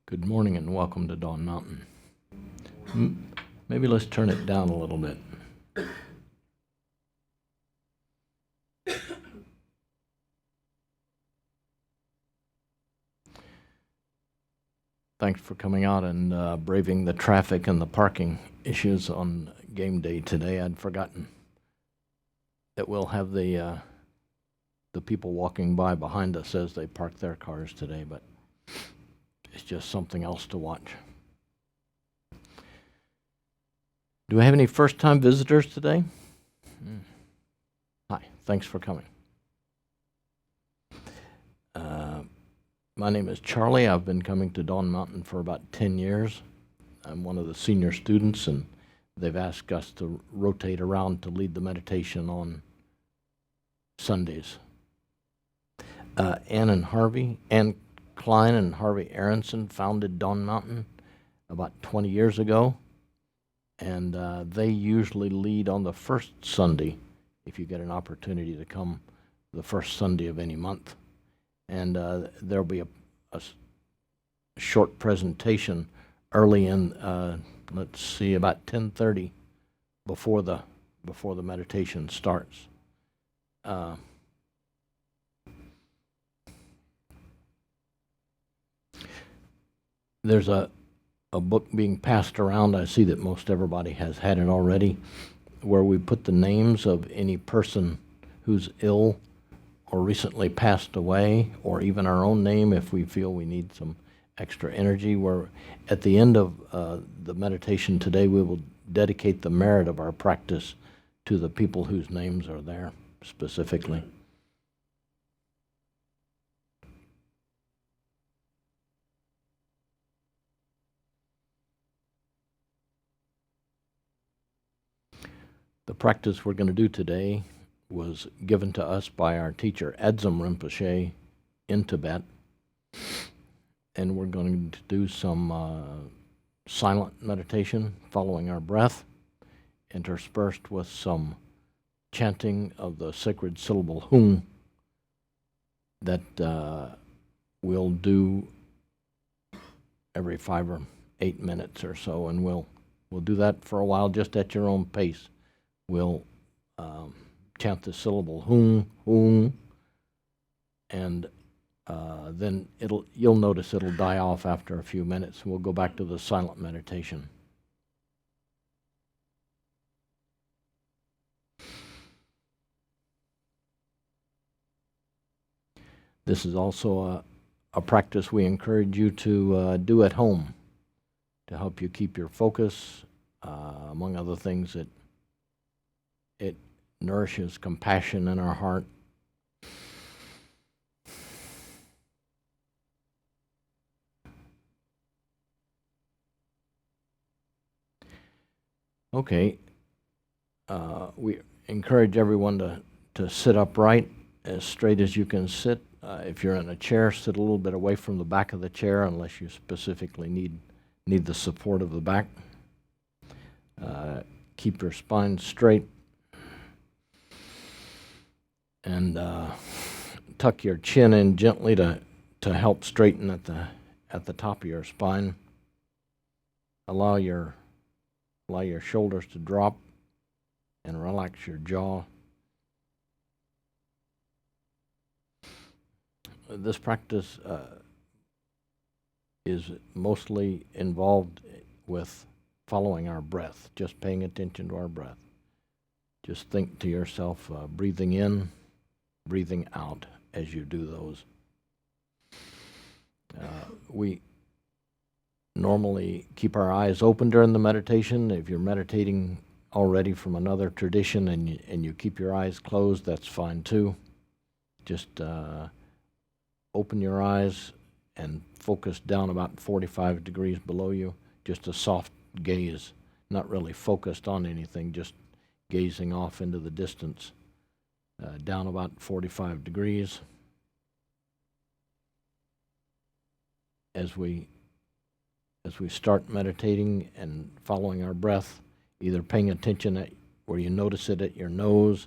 Good morning and welcome to Dawn Mountain. Maybe let's turn it down a little bit. Thanks for coming out and braving the traffic and the parking issues on game day today. I'd forgotten that we'll have the people walking by behind us as they park their cars today, but it's just something else to watch. Do we have any first-time visitors today? Hi, thanks for coming. My name is Charlie. I've been coming to Dawn Mountain for about 10 years. I'm one of the senior students, and they've asked us to rotate around to lead the meditation on Sundays. Ann Klein and Harvey Aronson founded Dawn Mountain about 20 years ago, and they usually lead on the first Sunday if you get an opportunity to come the first Sunday of any month. And there'll be a short presentation early in, let's see, about 10:30 before the meditation starts. There's a book being passed around. I see that most everybody has had it already, where we put the names of any person who's ill or recently passed away, or even our own name if we feel we need some extra energy. Where at the end of the meditation today, we will dedicate the merit of our practice to the people whose names are there specifically. The practice we're going to do today was given to us by our teacher Edzam Rinpoche in Tibet, and we're going to do some silent meditation following our breath, interspersed with some chanting of the sacred syllable Hung that we'll do every 5 or 8 minutes or so, and we'll do that for a while just at your own pace. We'll chant the syllable Hung, Hung, and then you'll notice it'll die off after a few minutes. We'll go back to the silent meditation. This is also a practice we encourage you to do at home to help you keep your focus. Among other things, it nourishes compassion in our heart. Okay, we encourage everyone to sit upright, as straight as you can sit. If you're in a chair, sit a little bit away from the back of the chair unless you specifically need the support of the back. Keep your spine straight and tuck your chin in gently to help straighten at the top of your spine. Allow your shoulders to drop and relax your jaw. This practice is mostly involved with following our breath, just paying attention to our breath. Just think to yourself, breathing in, breathing out as you do those. We normally keep our eyes open during the meditation. If you're meditating already from another tradition and you keep your eyes closed, that's fine too. Just open your eyes and focus down about 45 degrees below you. Just a soft gaze, not really focused on anything, just gazing off into the distance, down about 45 degrees. As we start meditating and following our breath, either paying attention at where you notice it at your nose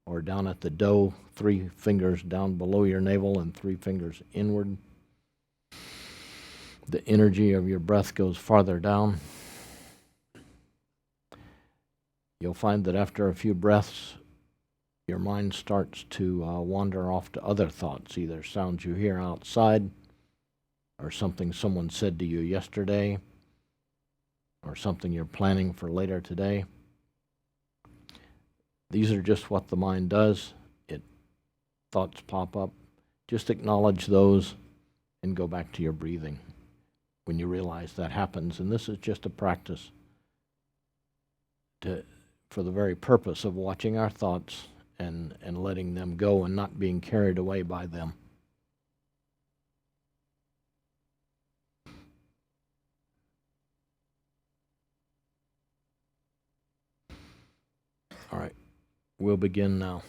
or down at the dough, 3 fingers down below your navel and 3 fingers inward. The energy of your breath goes farther down. You'll find that after a few breaths, your mind starts to wander off to other thoughts, either sounds you hear outside, or something someone said to you yesterday, or something you're planning for later today. These are just what the mind does. Thoughts pop up. Just acknowledge those and go back to your breathing when you realize that happens. And this is just a practice for the very purpose of watching our thoughts and letting them go and not being carried away by them. All right, we'll begin now.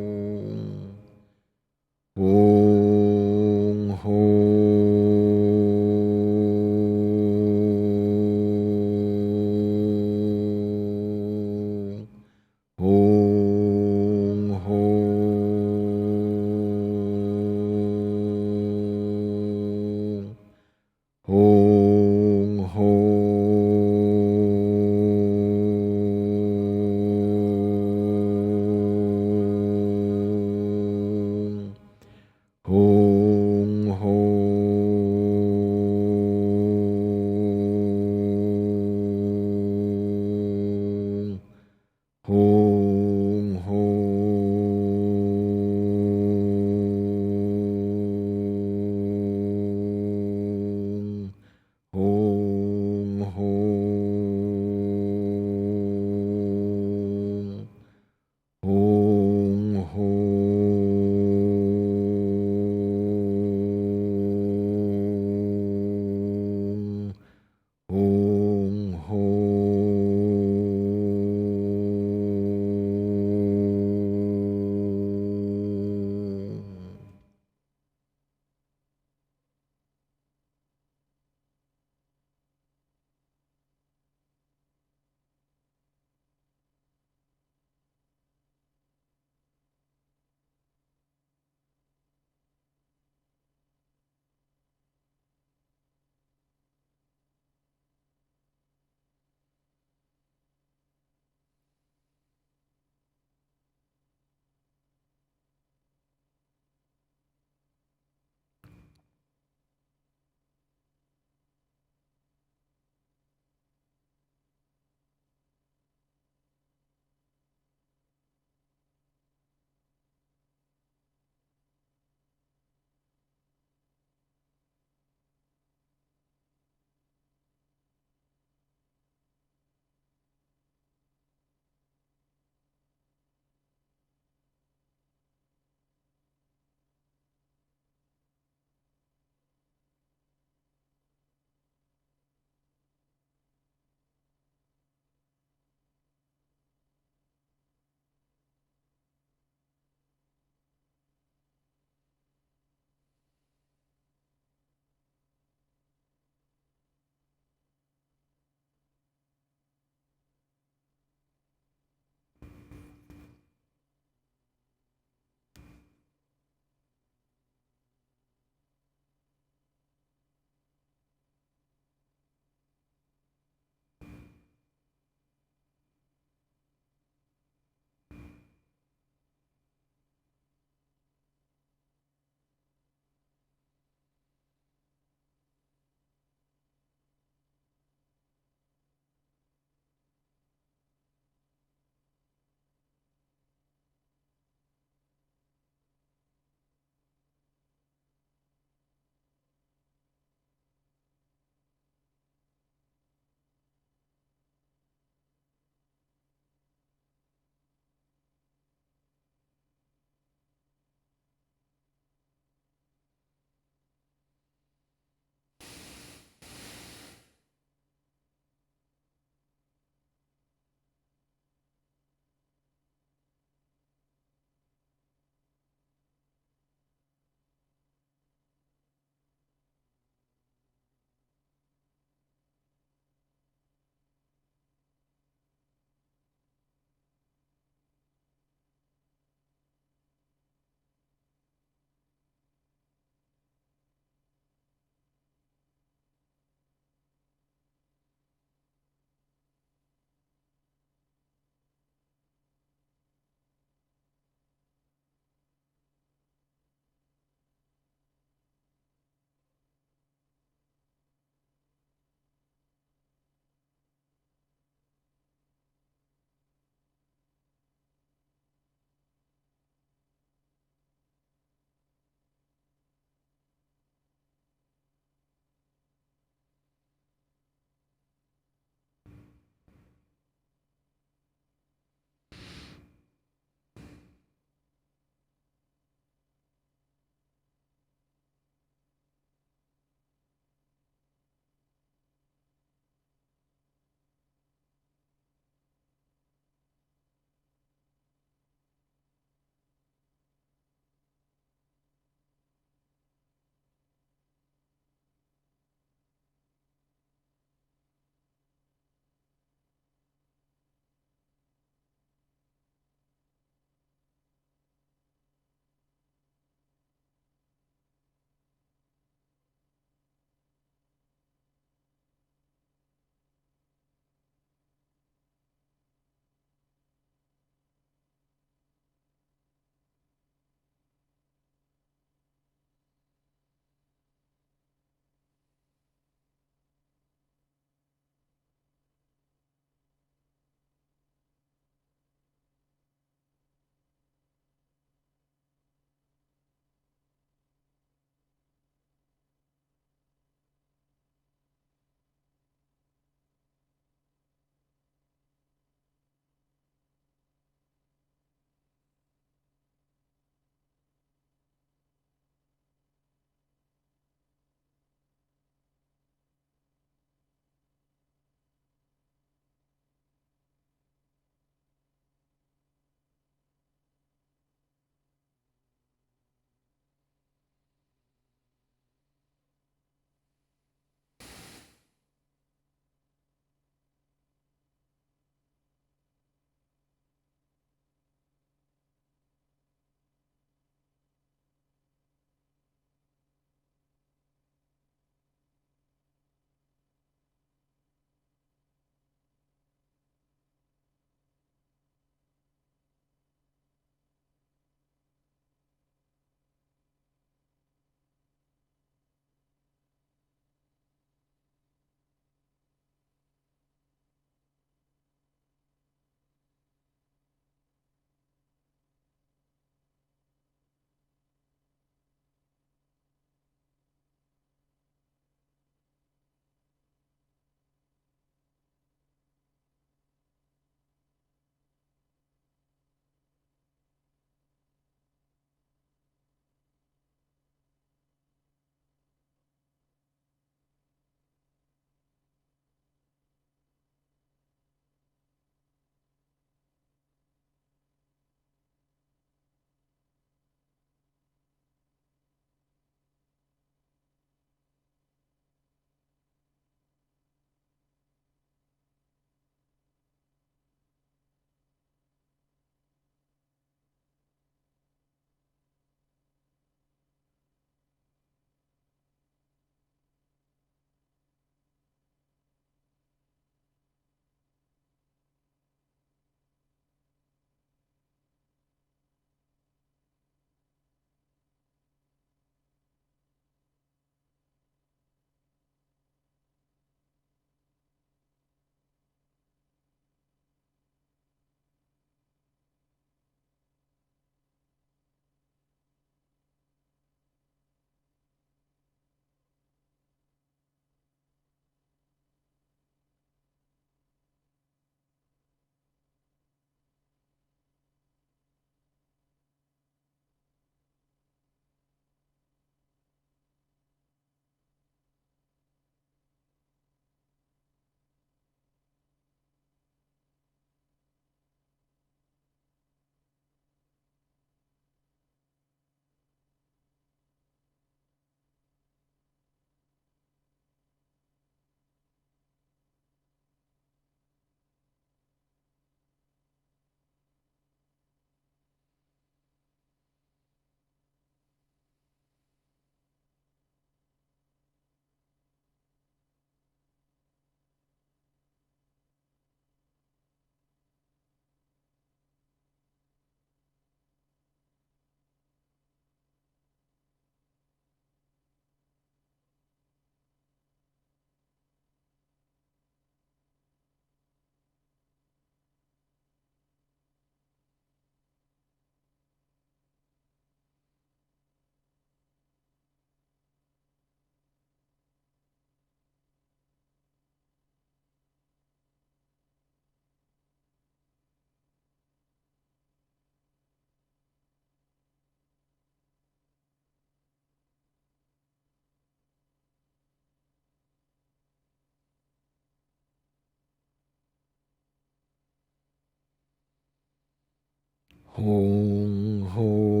Hong ho.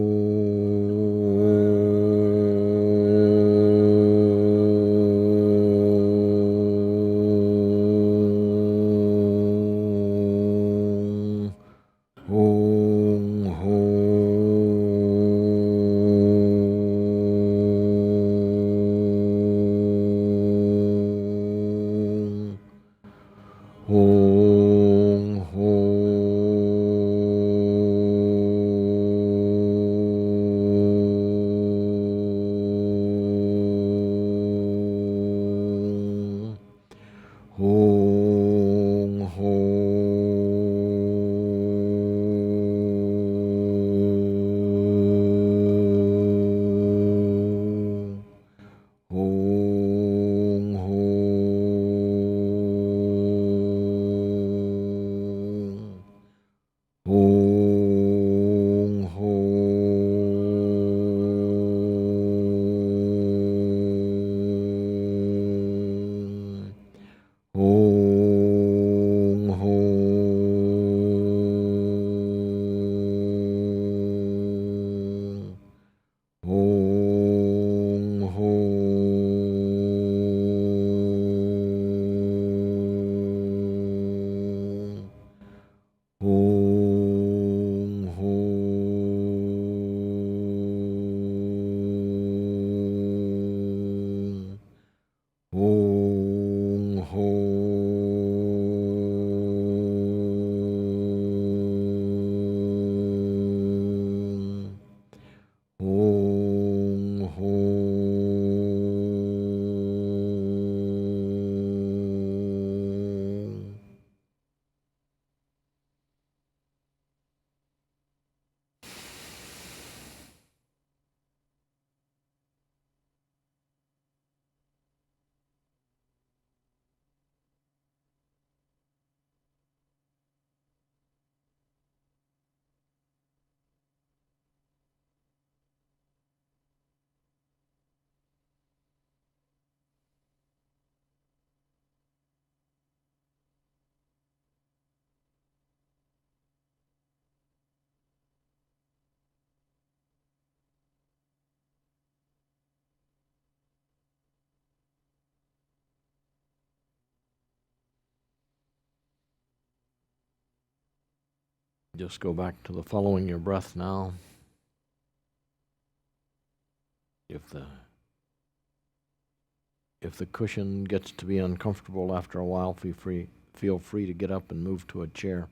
Hong ho. Hong ho. Hong ho. Hong ho. Hong ho. Hong ho. Hong ho. Hong ho. Hong ho. Hong ho. Just go back to the following your breath now. If the cushion gets to be uncomfortable after a while, feel free to get up and move to a chair.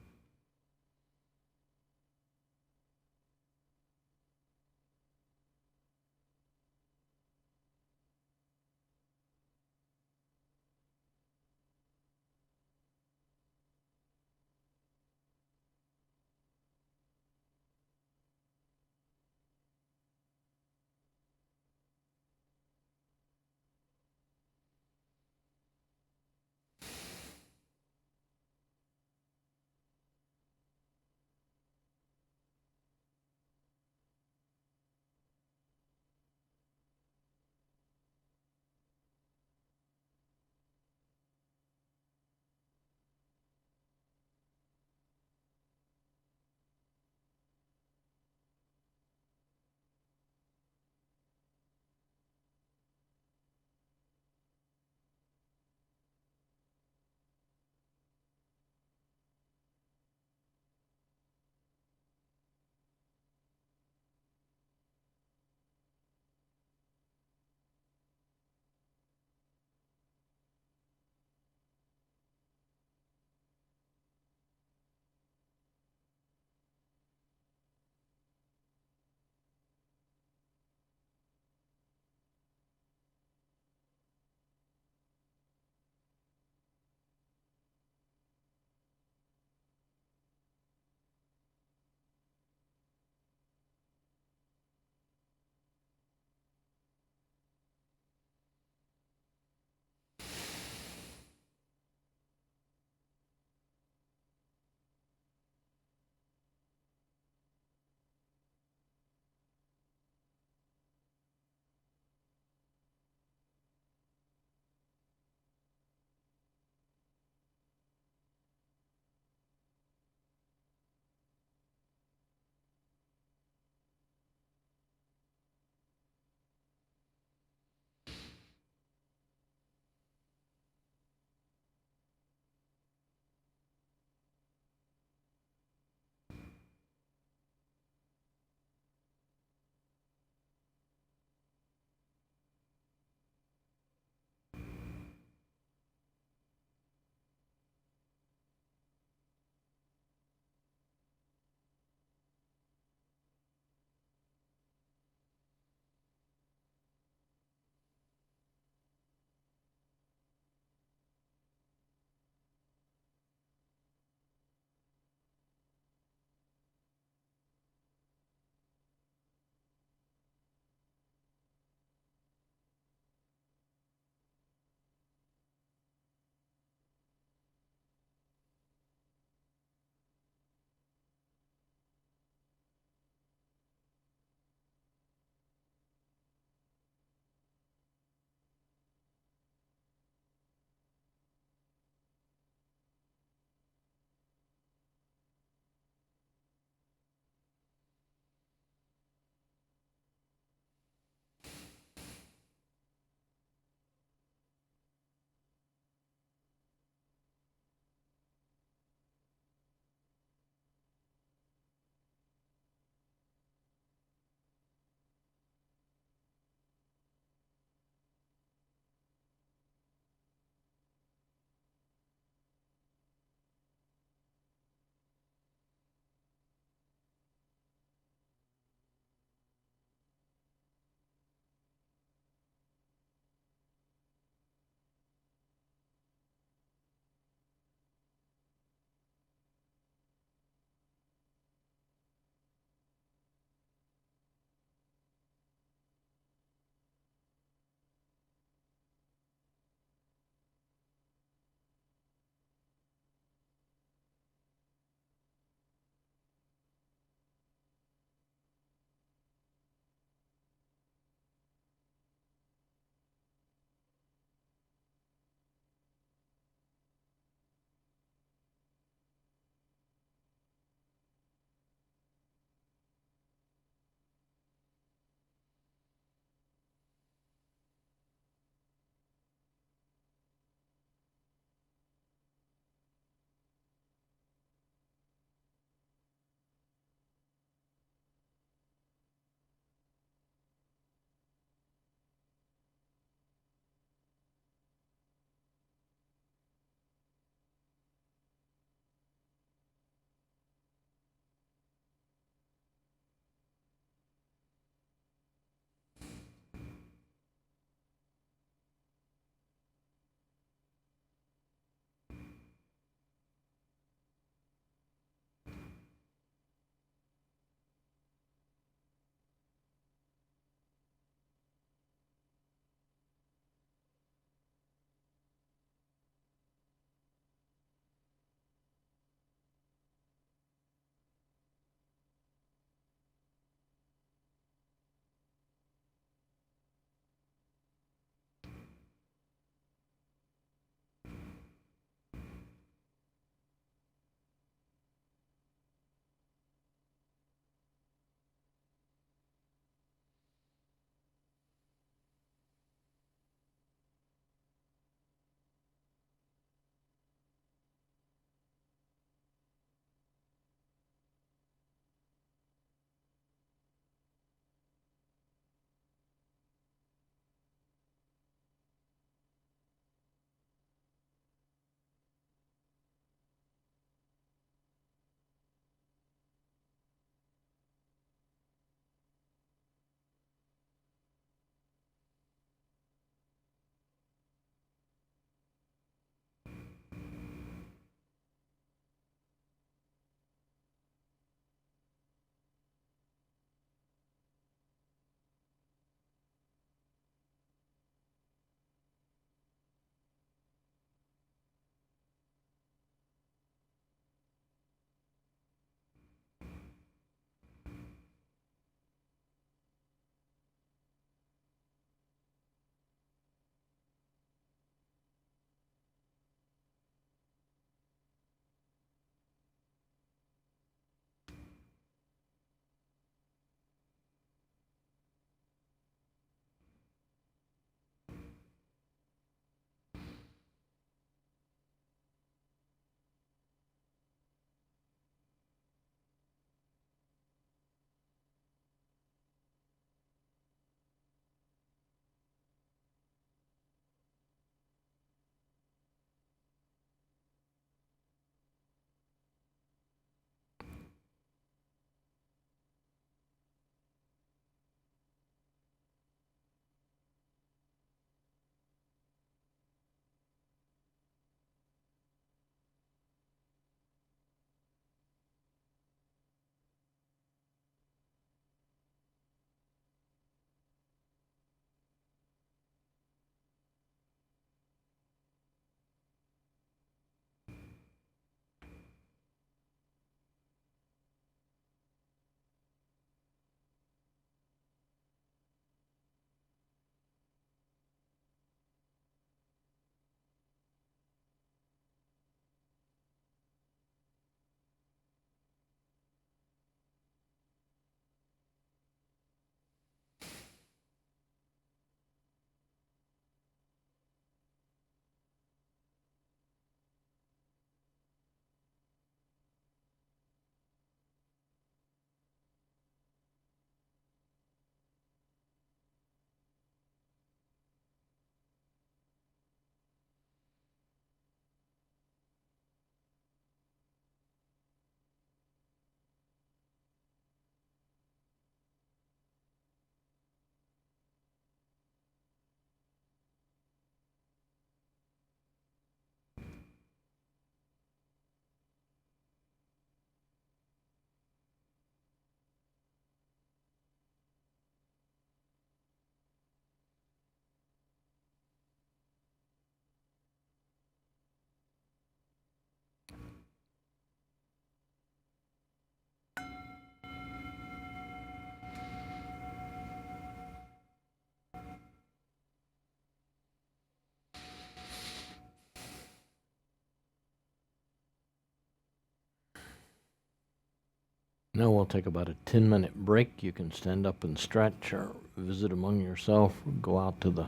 Now we'll take about a 10-minute break. You can stand up and stretch or visit among yourself, go out to the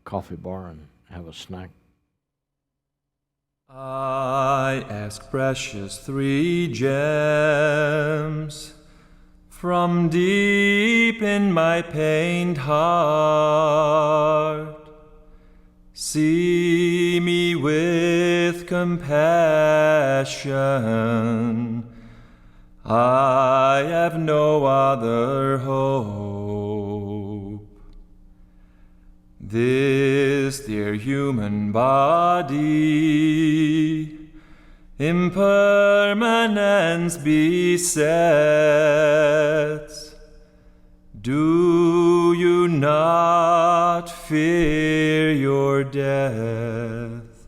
coffee bar and have a snack. I ask precious three gems from deep in my pained heart. See me with compassion. I have no other hope. This dear human body, impermanence besets. Do you not fear your death,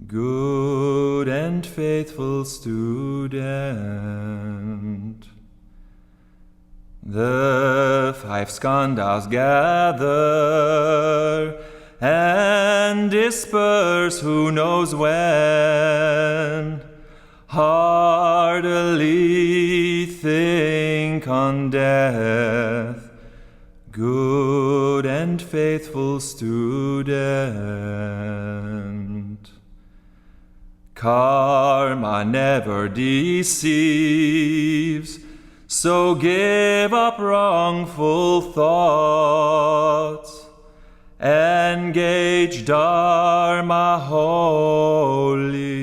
good and faithful student? The five skandhas gather and disperse who knows when. Heartily think on death, good and faithful student. Karma never deceives, so give up wrongful thoughts. Engage Dharma wholly.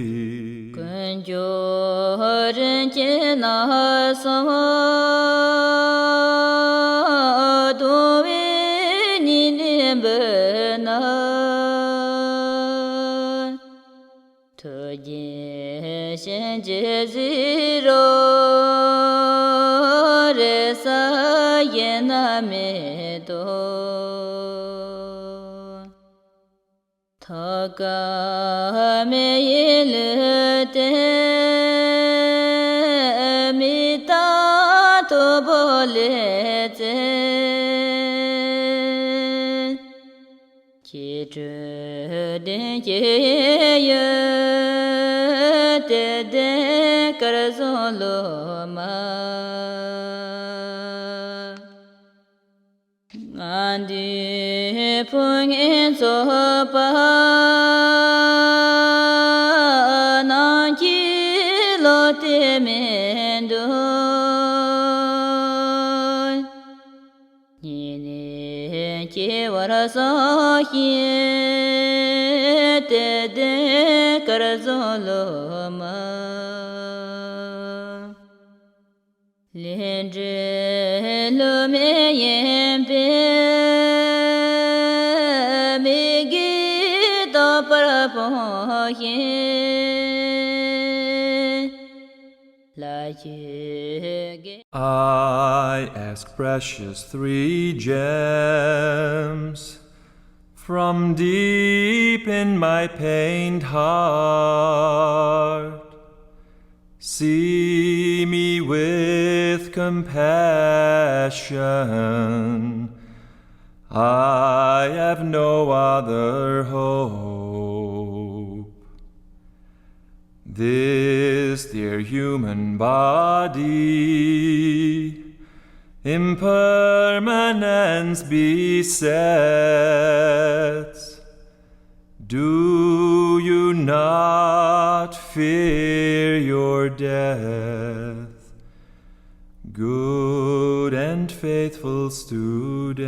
I ask precious three gems from deep in my pained heart. See me with compassion. I have no other hope. This dear human body, impermanence besets. Do you not fear your death, good and faithful student?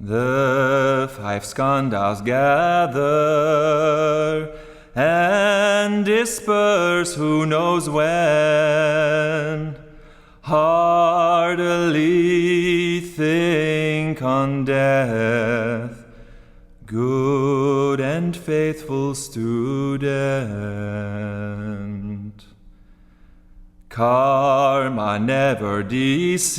The five skandhas gather and disperse who knows when. Heartily think on death, good and faithful student. Karma never deceives,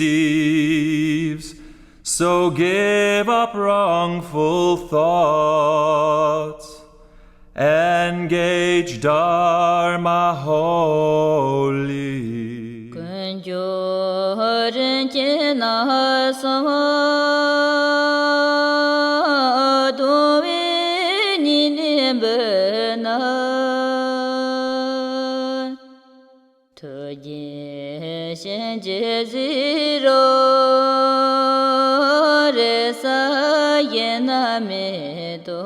so give up wrongful thoughts. Engage Dharma wholly. Tujin shen je ziro re sa yen na me do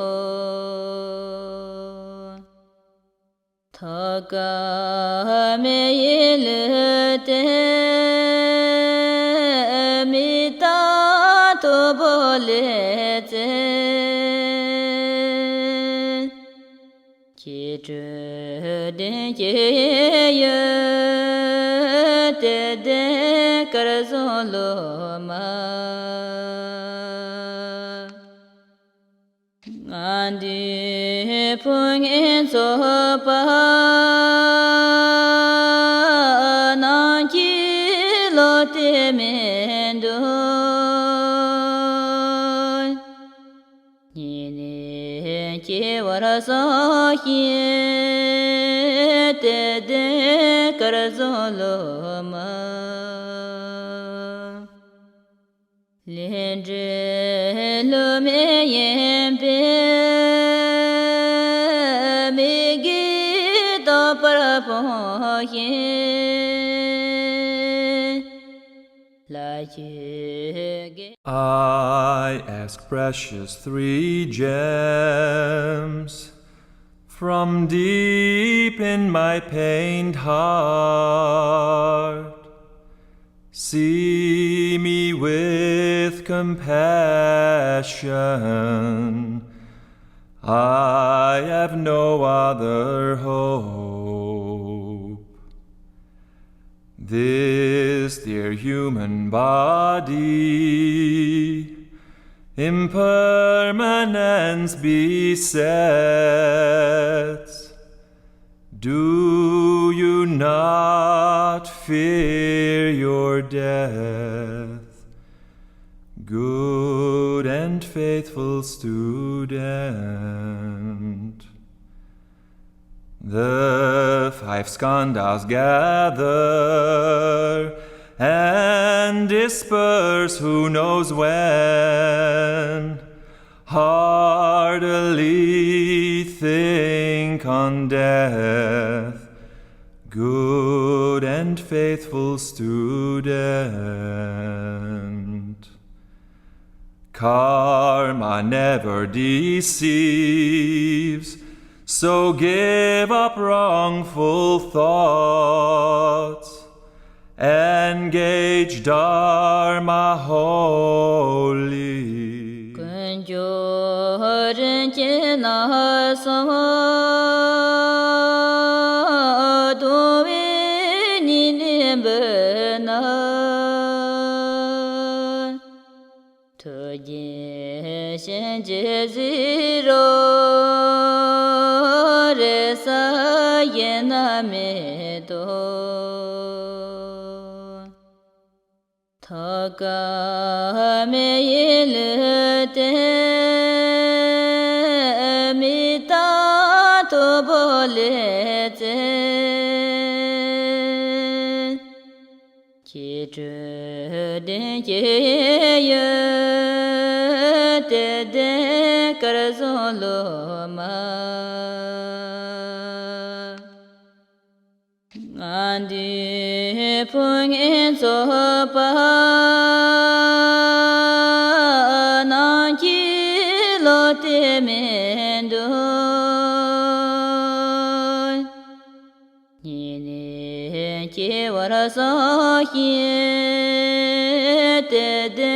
Thaga me yil te mi ta to bole te Ki zhe den ye ye de de kar zon lo ma Ngan di phung en so pa Nang chi lo te men do Ni ne che war so hie de de kar zon lo ma Lien zhe lo me yen pe me gi do par po hien La ye ge I ask precious three gems from deep in my pained heart. See me with compassion. I have no other hope. This dear human body, impermanence besets. Do you not fear your death, good and faithful student? The five skandhas gather and disperse who knows when. Heartily think on death, good and faithful student. Karma never deceives, so give up wrongful thoughts. Engage Dharma wholly. Kun jo ren che na sa do we ni ne be na To je shen je ziro re sa yen na me do Thaga me yil te mi ta to bole te Ki zhe den ye ye de de kar zon lo ma Ngan di phung en so pa Nang chi lo te men do Ni ne che war so hie de de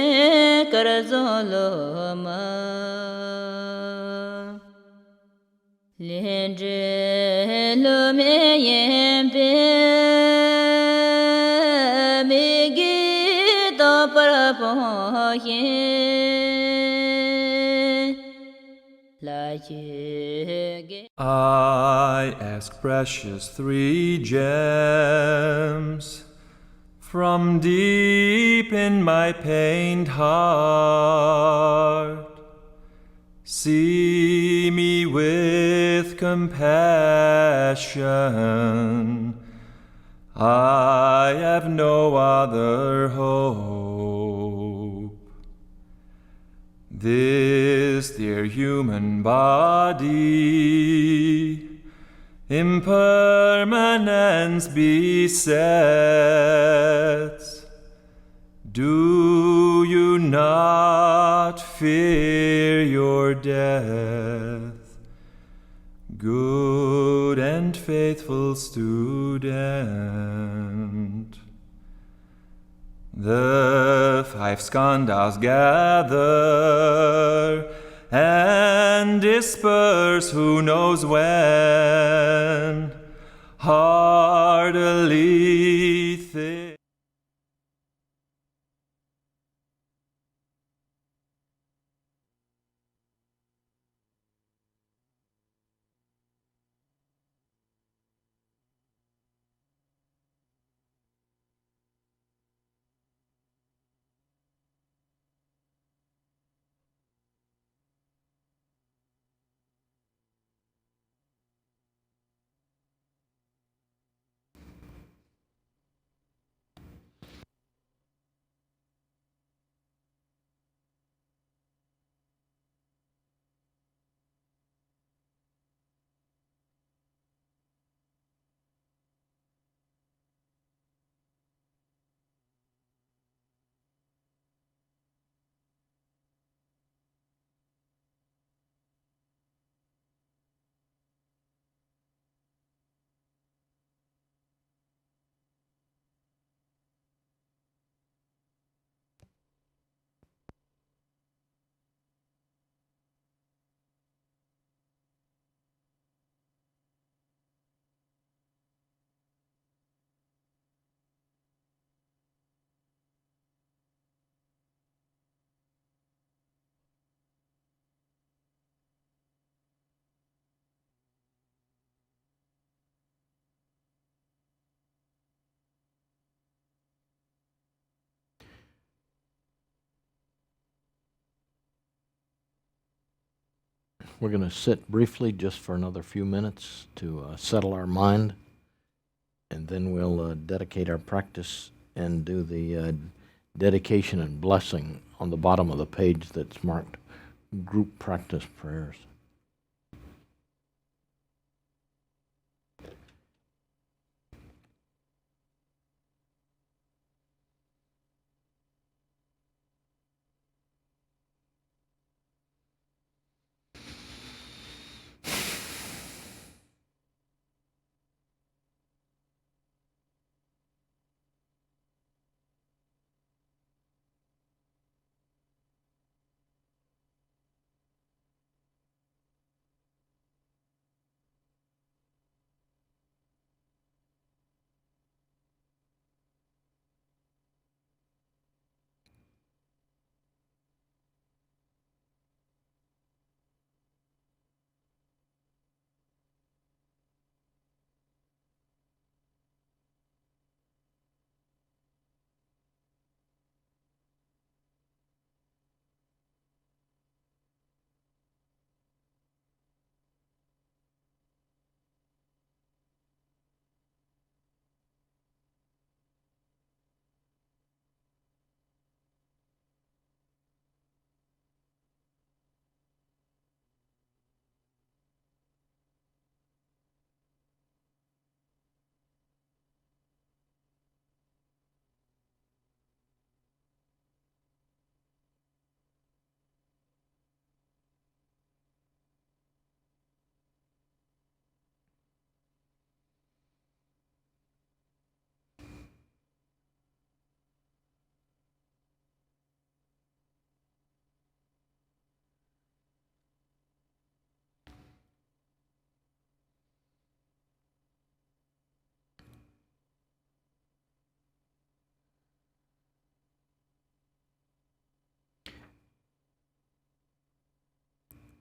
kar zon lo ma Lien zhe lo me yen pe me gi do par po hien La ye ge I ask precious three gems from deep in my pained heart. See me with compassion. I have no other hope. This dear human body, impermanence besets. Do you not fear your death, good and faithful student? The 5 skandhas gather and disperse who knows when, heartily think. We're going to sit briefly just for another few minutes to settle our mind, and then we'll dedicate our practice and do the dedication and blessing on the bottom of the page that's marked Group Practice Prayers.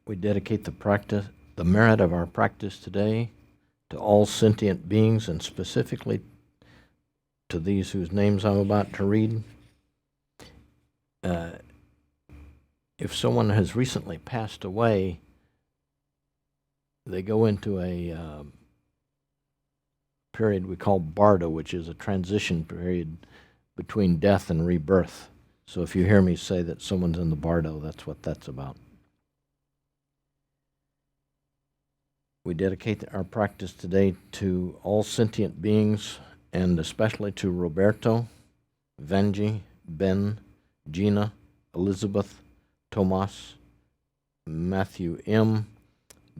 We dedicate the merit of our practice today to all sentient beings, and specifically to these whose names I'm about to read. If someone has recently passed away, they go into a period we call bardo, which is a transition period between death and rebirth. So if you hear me say that someone's in the bardo, that's what that's about. We dedicate our practice today to all sentient beings, and especially to Roberto, Vanji, Ben, Gina, Elizabeth, Tomas, Matthew M.,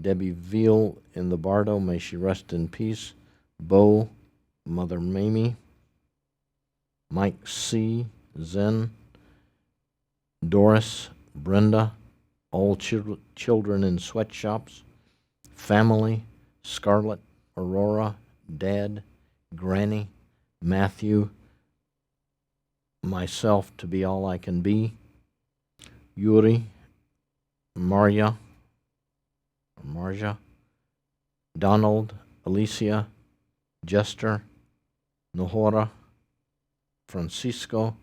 Debbie Veal in the Bardo, may she rest in peace, Bo, Mother Mamie, Mike C., Zen, Doris, Brenda, all children in sweatshops, family, Scarlett, Aurora, Dad, Granny, Matthew, myself to be all I can be, Yuri, Marja, Donald, Alicia, Jester, Nohora, Francisco,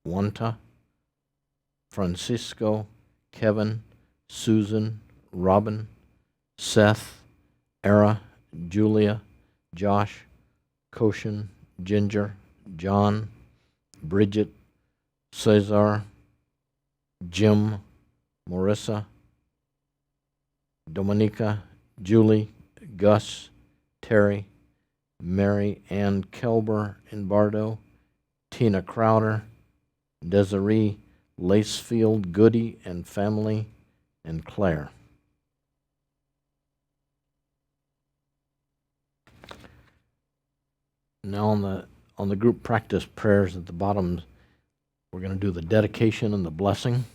Wanta, Francisco, Kevin, Susan, Robin, Seth, Era, Julia, Josh, Koshin, Ginger, John, Bridget, Cesar, Jim, Marissa, Dominica, Julie, Gus, Terry, Mary Ann Kelber in Bardo, Tina Crowder, Desiree Lacefield, Goody and family, and Claire. Now on the group practice prayers at the bottom, we're going to do the dedication and the blessing.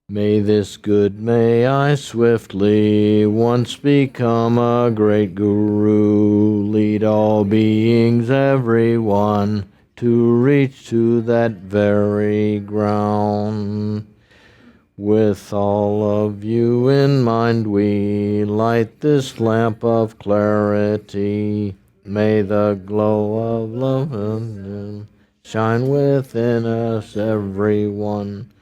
May I swiftly once become a great guru, lead all beings, everyone, to reach to that very ground. With all of you in mind, we light this lamp of clarity. May the glow of love shine within us, everyone,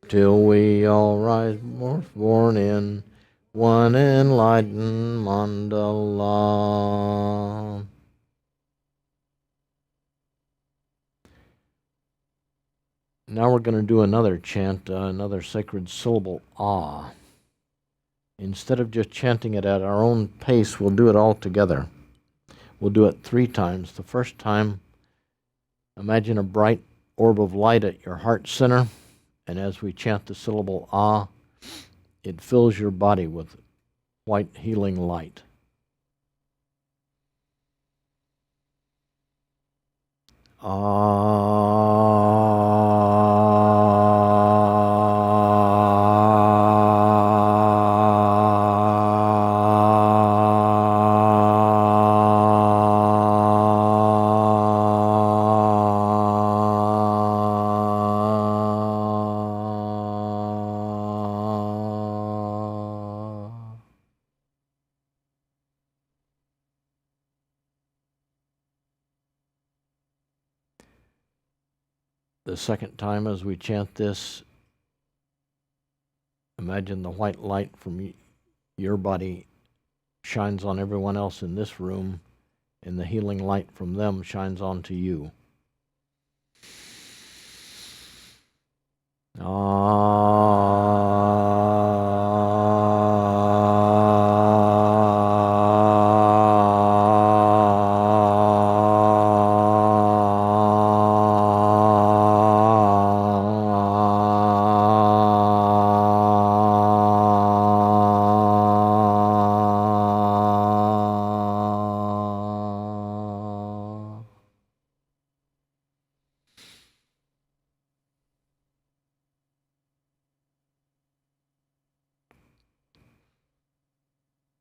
till we all rise born in one enlightened mandala. Now we're going to do another chant, another sacred syllable, ah. Instead of just chanting it at our own pace, we'll do it all together. We'll do it 3 times. The first time, imagine a bright orb of light at your heart center, and as we chant the syllable ah, it fills your body with white healing light. The second time as we chant this, imagine the white light from your body shines on everyone else in this room, and the healing light from them shines onto you.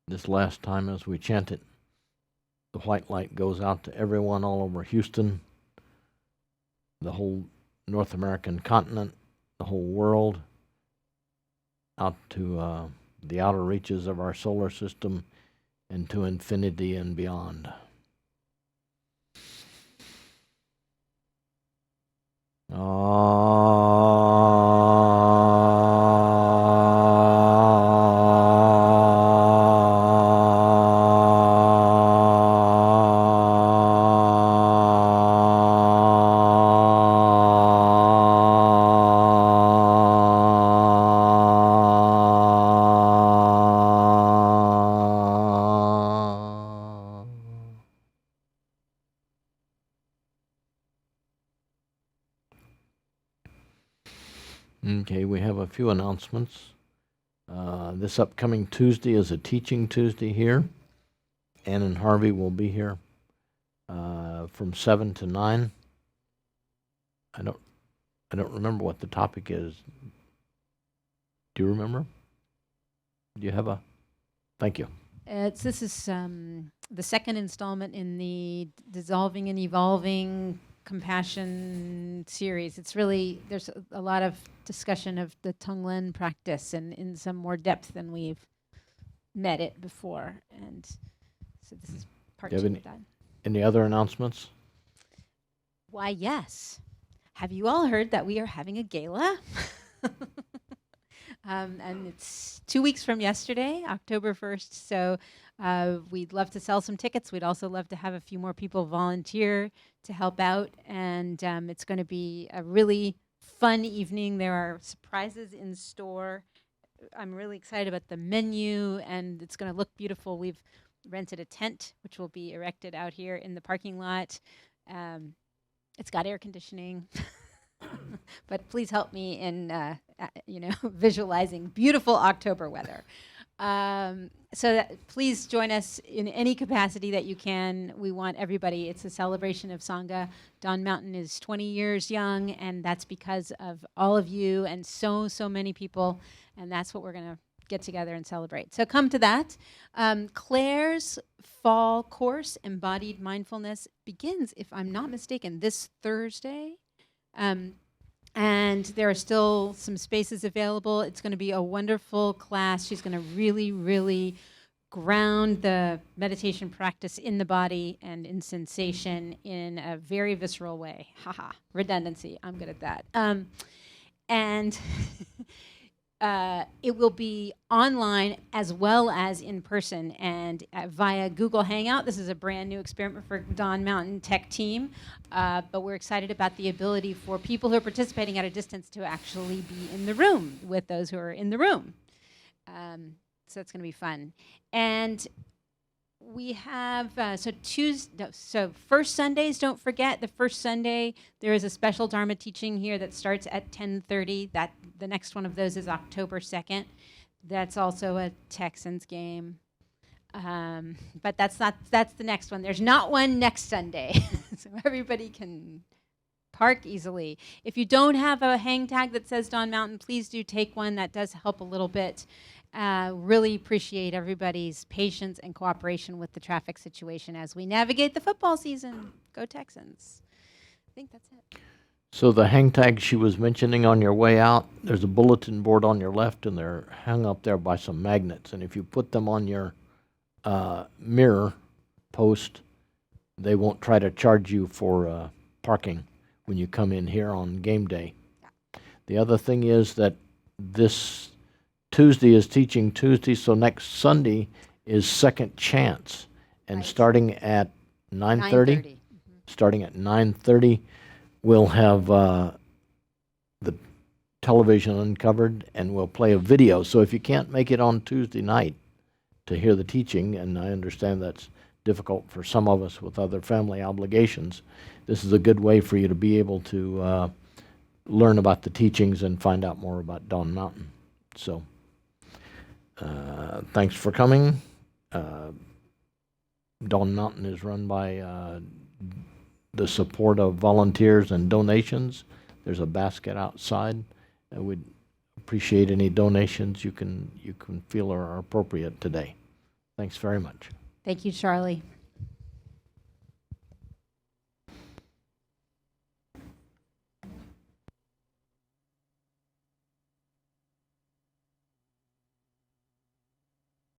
This last time as we chant it, the white light goes out to everyone all over Houston, the whole North American continent, the whole world, out to the outer reaches of our solar system, and to infinity and beyond. a few announcements. This upcoming Tuesday is a Teaching Tuesday here. Ann and Harvey will be here from 7 to 9. I don't remember what the topic is. Do you remember? Do you have a? Thank you. This is the second installment in the Dissolving and Evolving Compassion series. It's really, there's a lot of discussion of the Tonglen practice and in some more depth than we've met it before. And so this is part Do you two have of that. Any other announcements? Why, yes. Have you all heard that we are having a gala? And it's 2 weeks from yesterday, October 1st. So we'd love to sell some tickets. We'd also love to have a few more people volunteer to help out. And it's going to be a really fun evening. There are surprises in store. I'm really excited about the menu, and it's going to look beautiful. We've rented a tent, which will be erected out here in the parking lot. It's got air conditioning. But please help me in, visualizing beautiful October weather. Please join us in any capacity that you can. We want everybody. It's a celebration of Sangha. Dawn Mountain is 20 years young, and that's because of all of you and so many people. And that's what we're going to get together and celebrate. So come to that. Claire's fall course, Embodied Mindfulness, begins, if I'm not mistaken, this Thursday. And there are still some spaces available. It's going to be a wonderful class. She's going to really ground the meditation practice in the body and in sensation in a very visceral way. Haha, redundancy. I'm good at that. And it will be online as well as in person and via Google Hangout. This is a brand new experiment for Dawn Mountain Tech team, but we're excited about the ability for people who are participating at a distance to actually be in the room with those who are in the room. So it's going to be fun. And we have, so first Sundays, don't forget, the first Sunday, there is a special Dharma teaching here that starts at 10:30. The next one of those is October 2nd. That's also a Texans game. But that's the next one. There's not one next Sunday. So everybody can park easily. If you don't have a hang tag that says Dawn Mountain, please do take one. That does help a little bit. Really appreciate everybody's patience and cooperation with the traffic situation as we navigate the football season. Go Texans. I think that's it. So the hang tags she was mentioning on your way out, there's a bulletin board on your left, and they're hung up there by some magnets. And if you put them on your mirror post, they won't try to charge you for parking when you come in here on game day. Yeah. The other thing is that this Tuesday is Teaching Tuesday, so next Sunday is Second Chance. And Right. starting at 9:30, 9:30. starting at 9:30, we'll have the television uncovered, and we'll play a video. So if you can't make it on Tuesday night to hear the teaching, and I understand that's difficult for some of us with other family obligations, this is a good way for you to be able to learn about the teachings and find out more about Dawn Mountain. So thanks for coming. Dawn Mountain is run by the support of volunteers and donations. There's a basket outside. I would appreciate any donations you can feel are appropriate today. Thanks very much. Thank you, Charlie.